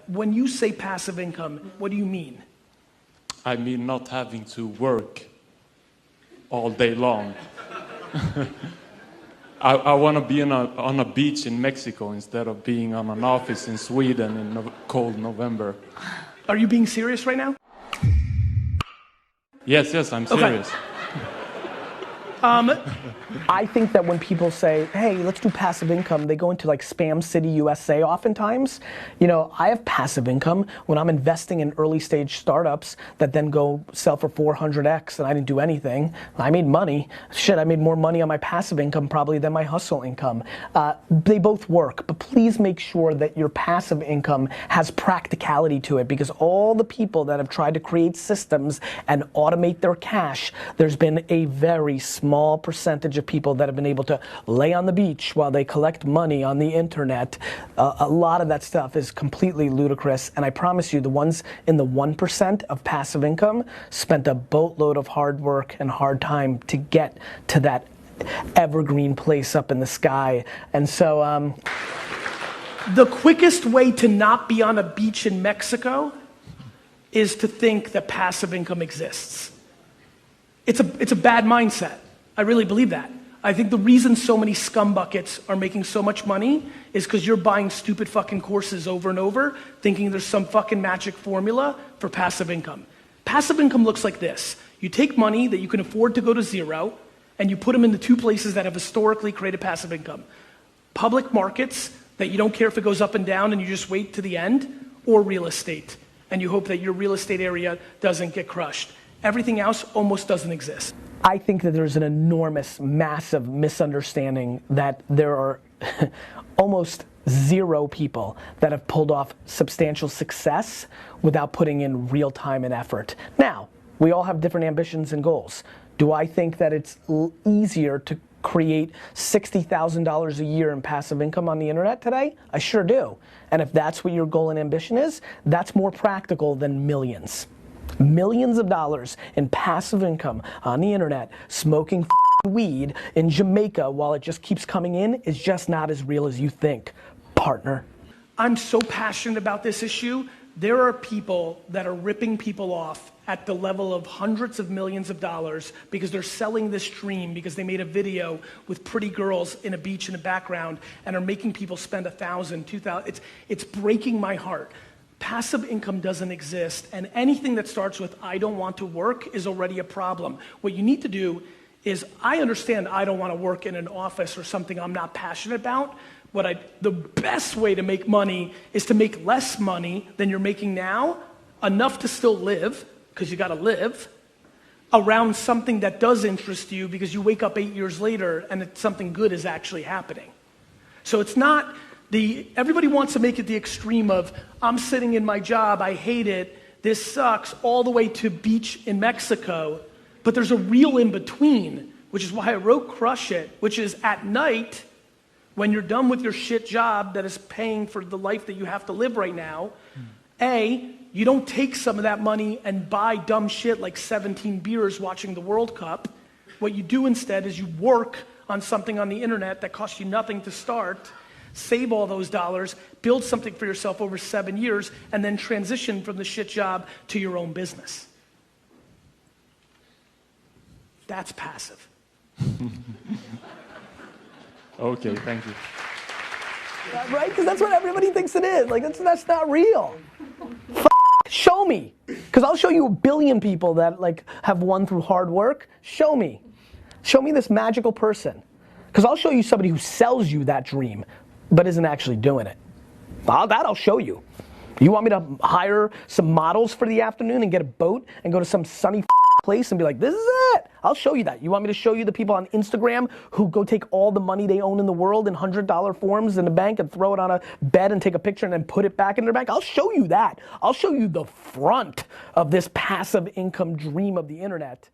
When you say passive income, what do you mean? I mean not having to work all day long. I want to be on a beach in Mexico instead of being on an office in Sweden in cold November. Are you being serious right now? Yes, I'm serious. I think that when people say, hey, let's do passive income, they go into like Spam City, USA oftentimes. You know, I have passive income when I'm investing in early stage startups that then go sell for 400x and I didn't do anything. I made money. Shit, I made more money on my passive income probably than my hustle income. They both work, but please make sure that your passive income has practicality to it, because all the people that have tried to create systems and automate their cash, there's been a very small percentage of people that have been able to lay on the beach while they collect money on the internet. A lot of that stuff is completely ludicrous, and I promise you the ones in the 1% of passive income spent a boatload of hard work and hard time to get to that evergreen place up in the sky. And so the quickest way to not be on a beach in Mexico is to think that passive income exists. It's a bad mindset. I really believe that. I think the reason so many scumbuckets are making so much money is because you're buying stupid fucking courses over and over, thinking there's some fucking magic formula for passive income. Passive income looks like this. You take money that you can afford to go to zero, and you put them in the two places that have historically created passive income. Public markets, that you don't care if it goes up and down and you just wait to the end, or real estate, and you hope that your real estate area doesn't get crushed. Everything else almost doesn't exist. I think that there's an enormous, massive misunderstanding that there are almost zero people that have pulled off substantial success without putting in real time and effort. Now, we all have different ambitions and goals. Do I think that it's easier to create $60,000 a year in passive income on the internet today? I sure do. And if that's what your goal and ambition is, that's more practical than millions. Millions of dollars in passive income on the internet, smoking weed in Jamaica while it just keeps coming in, is just not as real as you think, partner. I'm so passionate about this issue. There are people that are ripping people off at the level of hundreds of millions of dollars because they're selling this dream because they made a video with pretty girls in a beach in the background and are making people spend $1,000, $2,000. It's breaking my heart. Passive income doesn't exist, and anything that starts with I don't want to work is already a problem. What you need to do is, I understand I don't want to work in an office or something I'm not passionate about. The best way to make money is to make less money than you're making now, enough to still live, because you gotta live, around something that does interest you because you wake up 8 years later and something good is actually happening. So it's not everybody wants to make it the extreme of, I'm sitting in my job, I hate it, this sucks, all the way to beach in Mexico. But there's a real in between, which is why I wrote Crush It, which is at night, when you're done with your shit job that is paying for the life that you have to live right now, you don't take some of that money and buy dumb shit like 17 beers watching the World Cup. What you do instead is you work on something on the internet that costs you nothing to start, save all those dollars, build something for yourself over 7 years, and then transition from the shit job to your own business. That's passive. Okay, thank you. Right? Because that's what everybody thinks it is. Like, that's not real. Show me. Because I'll show you 1 billion people that like have won through hard work. Show me. Show me this magical person. Because I'll show you somebody who sells you that dream, but isn't actually doing it. I'll show you. You want me to hire some models for the afternoon and get a boat and go to some sunny place and be like, this is it? I'll show you that. You want me to show you the people on Instagram who go take all the money they own in the world in $100 forms in the bank and throw it on a bed and take a picture and then put it back in their bank? I'll show you that. I'll show you the front of this passive income dream of the internet.